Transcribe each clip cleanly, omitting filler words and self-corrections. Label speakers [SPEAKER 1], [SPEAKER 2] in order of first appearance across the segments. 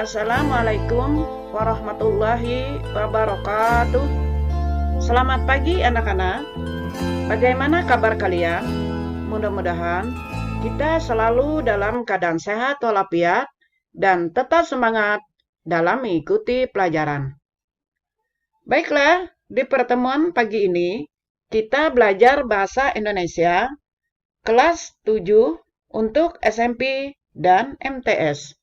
[SPEAKER 1] Assalamualaikum warahmatullahi wabarakatuh. Selamat pagi anak-anak. Bagaimana kabar kalian? Mudah-mudahan kita selalu dalam keadaan sehat walafiat dan tetap semangat dalam mengikuti pelajaran. Baiklah, di pertemuan pagi ini kita belajar bahasa Indonesia kelas 7 untuk SMP dan MTS.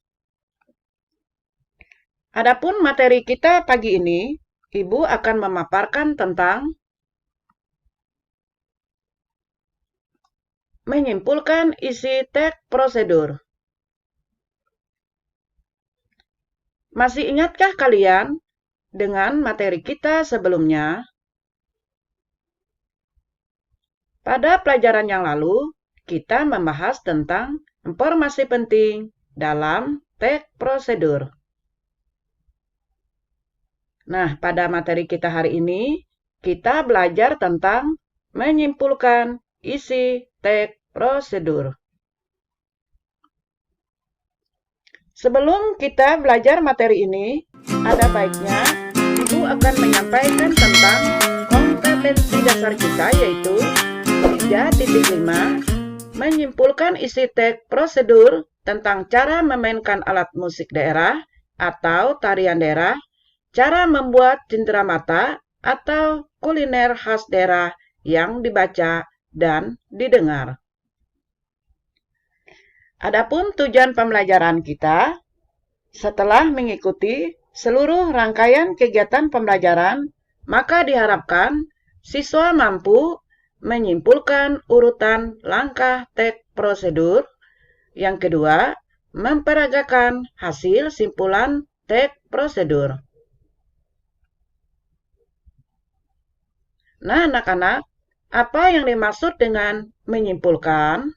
[SPEAKER 1] Adapun materi kita pagi ini, Ibu akan memaparkan tentang menyimpulkan isi teks prosedur. Masih ingatkah kalian dengan materi kita sebelumnya? Pada pelajaran yang lalu, kita membahas tentang informasi penting dalam teks prosedur. Nah, pada materi kita hari ini, kita belajar tentang menyimpulkan isi teks prosedur. Sebelum kita belajar materi ini, ada baiknya Ibu akan menyampaikan tentang kompetensi dasar kita, yaitu 3.5, menyimpulkan isi teks prosedur tentang cara memainkan alat musik daerah atau tarian daerah, cara membuat cenderamata atau kuliner khas daerah yang dibaca dan didengar. Adapun tujuan pembelajaran kita, setelah mengikuti seluruh rangkaian kegiatan pembelajaran, maka diharapkan siswa mampu menyimpulkan urutan langkah teks prosedur. Yang kedua, memperagakan hasil simpulan teks prosedur. Nah, anak-anak, apa yang dimaksud dengan menyimpulkan?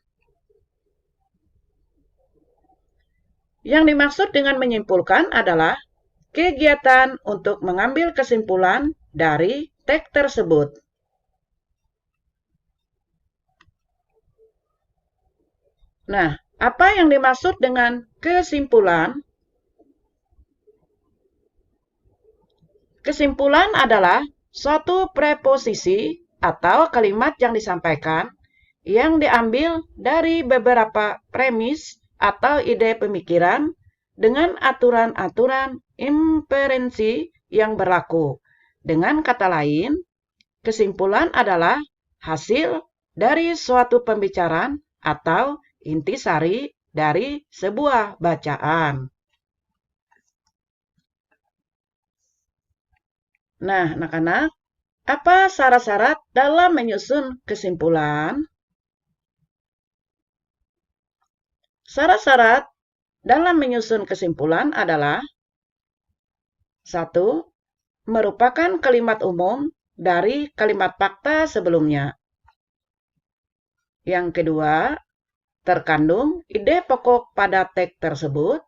[SPEAKER 1] Yang dimaksud dengan menyimpulkan adalah kegiatan untuk mengambil kesimpulan dari teks tersebut. Nah, apa yang dimaksud dengan kesimpulan? Kesimpulan adalah suatu preposisi atau kalimat yang disampaikan yang diambil dari beberapa premis atau ide pemikiran dengan aturan-aturan inferensi yang berlaku. Dengan kata lain, kesimpulan adalah hasil dari suatu pembicaraan atau intisari dari sebuah bacaan. Nah, anak-anak, apa syarat-syarat dalam menyusun kesimpulan? Syarat-syarat dalam menyusun kesimpulan adalah 1. Merupakan kalimat umum dari kalimat fakta sebelumnya. Yang kedua, terkandung ide pokok pada teks tersebut.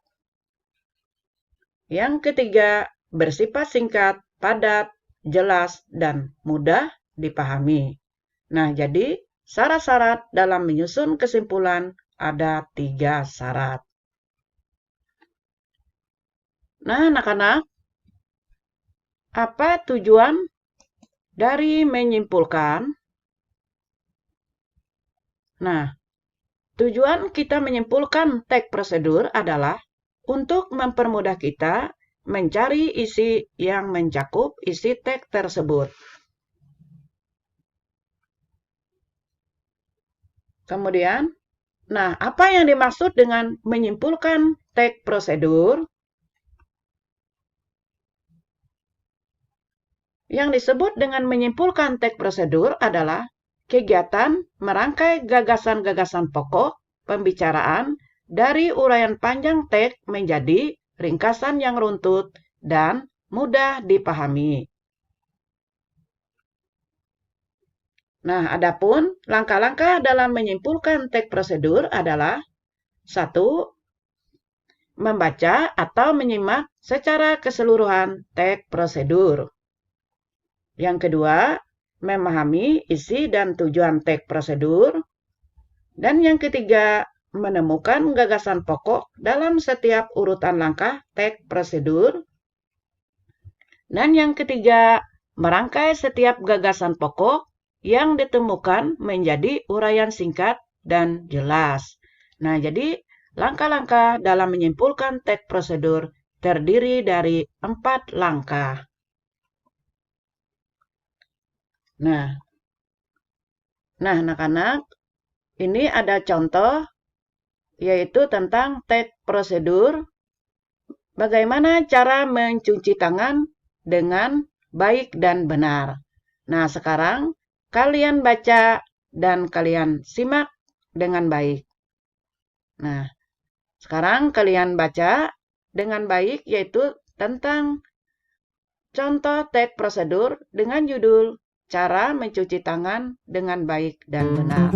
[SPEAKER 1] Yang ketiga, bersifat singkat, padat, jelas, dan mudah dipahami. Nah, jadi syarat-syarat dalam menyusun kesimpulan ada 3 syarat. Nah, anak-anak, apa tujuan dari menyimpulkan? Nah, tujuan kita menyimpulkan teks prosedur adalah untuk mempermudah kita mencari isi yang mencakup isi teks tersebut. Kemudian, nah, apa yang dimaksud dengan menyimpulkan teks prosedur? Yang disebut dengan menyimpulkan teks prosedur adalah kegiatan merangkai gagasan-gagasan pokok pembicaraan dari uraian panjang teks menjadi ringkasan yang runtut dan mudah dipahami. Nah, adapun langkah-langkah dalam menyimpulkan teks prosedur adalah 1. Membaca atau menyimak secara keseluruhan teks prosedur. Yang kedua, memahami isi dan tujuan teks prosedur. Dan yang ketiga, menemukan gagasan pokok dalam setiap urutan langkah teks prosedur. Dan yang ketiga, merangkai setiap gagasan pokok yang ditemukan menjadi uraian singkat dan jelas. Nah, jadi langkah-langkah dalam menyimpulkan teks prosedur terdiri dari 4 langkah. Nah, anak-anak, ini ada contoh, yaitu tentang teks prosedur. Bagaimana cara mencuci tangan dengan baik dan benar. Nah, sekarang kalian baca dan kalian simak dengan baik. Nah, sekarang kalian baca dengan baik, yaitu tentang contoh teks prosedur dengan judul Cara Mencuci Tangan dengan Baik dan Benar.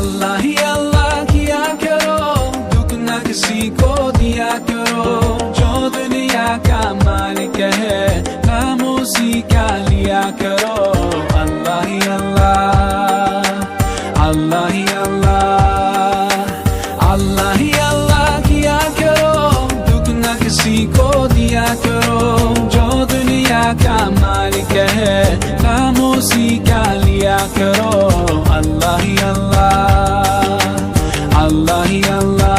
[SPEAKER 2] अल्लाह ही अल्लाह किया करो, दुख न किसी को दिया करो, जो दुनिया का मालिक है नाम उसी का लिया करो। अल्लाह ही अल्लाह, अल्लाह ही अल्लाह, अल्लाह ही अल्लाह किया करो, दुख न किसी को दिया करो, जो दुनिया का मालिक है नाम उसी का लिया करो। अल्लाह ही अल्लाह, अल्लाह ही अल्लाह।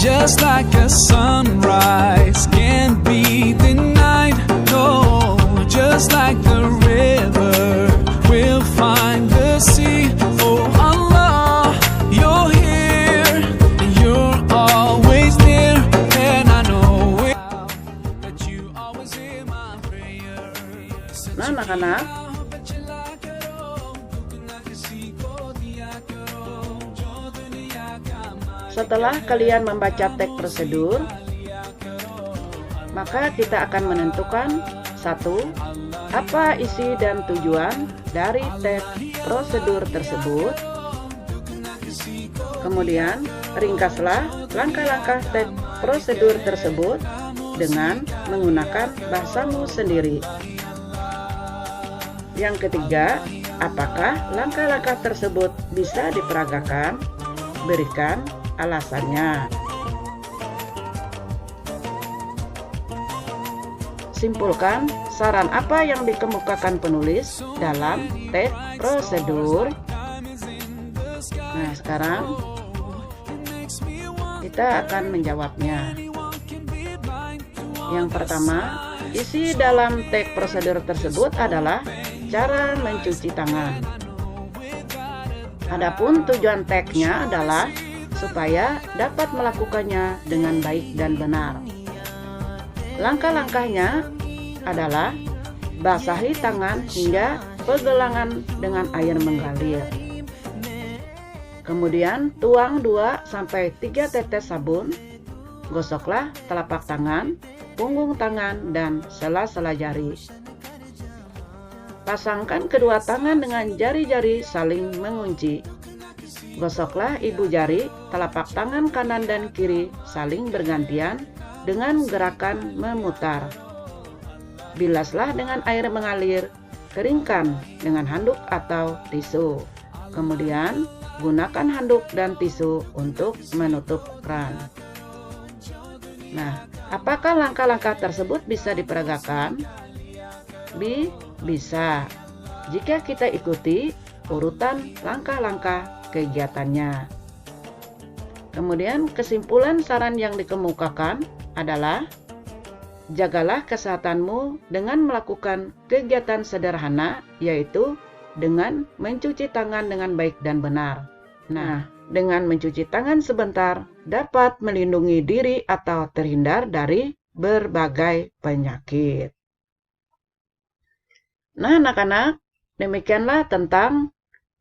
[SPEAKER 2] Just like a sunrise can't be denied, no. Just like the river will find the sea. Oh Allah, you're here, you're always near, and I know that you always hear my prayer.
[SPEAKER 1] Nah, anak-anak, setelah kalian membaca teks prosedur, maka kita akan menentukan 1. Apa isi dan tujuan dari teks prosedur tersebut. Kemudian, ringkaslah langkah-langkah teks prosedur tersebut dengan menggunakan bahasamu sendiri. Yang ketiga, apakah langkah-langkah tersebut bisa diperagakan? Berikan alasannya. Simpulkan saran apa yang dikemukakan penulis dalam teks prosedur. Nah, sekarang kita akan menjawabnya. Yang pertama, isi dalam teks prosedur tersebut adalah cara mencuci tangan. Adapun tujuan teksnya adalah supaya dapat melakukannya dengan baik dan benar. Langkah-langkahnya adalah basahi tangan hingga pergelangan dengan air mengalir. Kemudian tuang 2-3 tetes sabun. Gosoklah telapak tangan, punggung tangan, dan sela-sela jari. Pasangkan kedua tangan dengan jari-jari saling mengunci. Gosoklah ibu jari, telapak tangan kanan dan kiri saling bergantian dengan gerakan memutar. Bilaslah dengan air mengalir, keringkan dengan handuk atau tisu. Kemudian, gunakan handuk dan tisu untuk menutup keran. Nah, apakah langkah-langkah tersebut bisa diperagakan? Bisa, jika kita ikuti urutan langkah-langkah kegiatannya. Kemudian kesimpulan saran yang dikemukakan adalah jagalah kesehatanmu dengan melakukan kegiatan sederhana, yaitu dengan mencuci tangan dengan baik dan benar. Nah, dengan mencuci tangan sebentar dapat melindungi diri atau terhindar dari berbagai penyakit. Nah, anak-anak, demikianlah tentang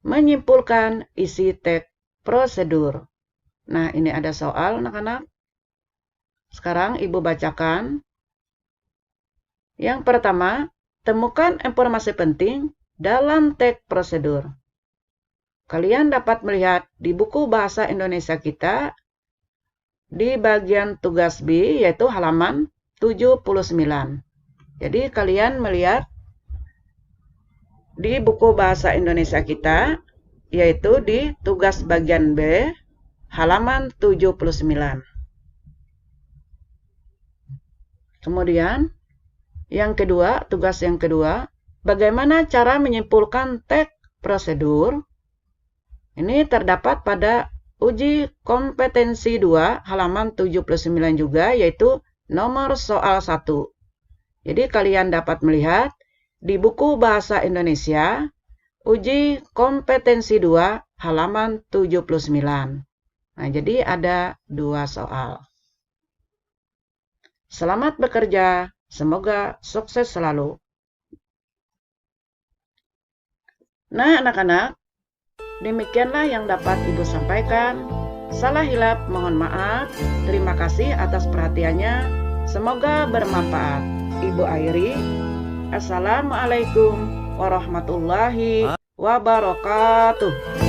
[SPEAKER 1] menyimpulkan isi teks prosedur. Nah, ini ada soal, anak-anak. Sekarang Ibu bacakan. Yang pertama, temukan informasi penting dalam teks prosedur. Kalian dapat melihat di buku Bahasa Indonesia kita di bagian tugas B, yaitu halaman 79. Jadi kalian melihat di buku Bahasa Indonesia kita, yaitu di tugas bagian B, halaman 79. Kemudian, tugas yang kedua, bagaimana cara menyimpulkan teks prosedur? Ini terdapat pada uji kompetensi 2 halaman 79 juga, yaitu nomor soal 1. Jadi kalian dapat melihat di buku Bahasa Indonesia uji kompetensi 2 halaman 79. Nah, jadi ada 2 soal. Selamat bekerja, semoga sukses selalu. Nah, anak-anak, demikianlah yang dapat Ibu sampaikan. Salah hilap mohon maaf. Terima kasih atas perhatiannya. Semoga bermanfaat. Ibu Airi, Assalamualaikum warahmatullahi wabarakatuh.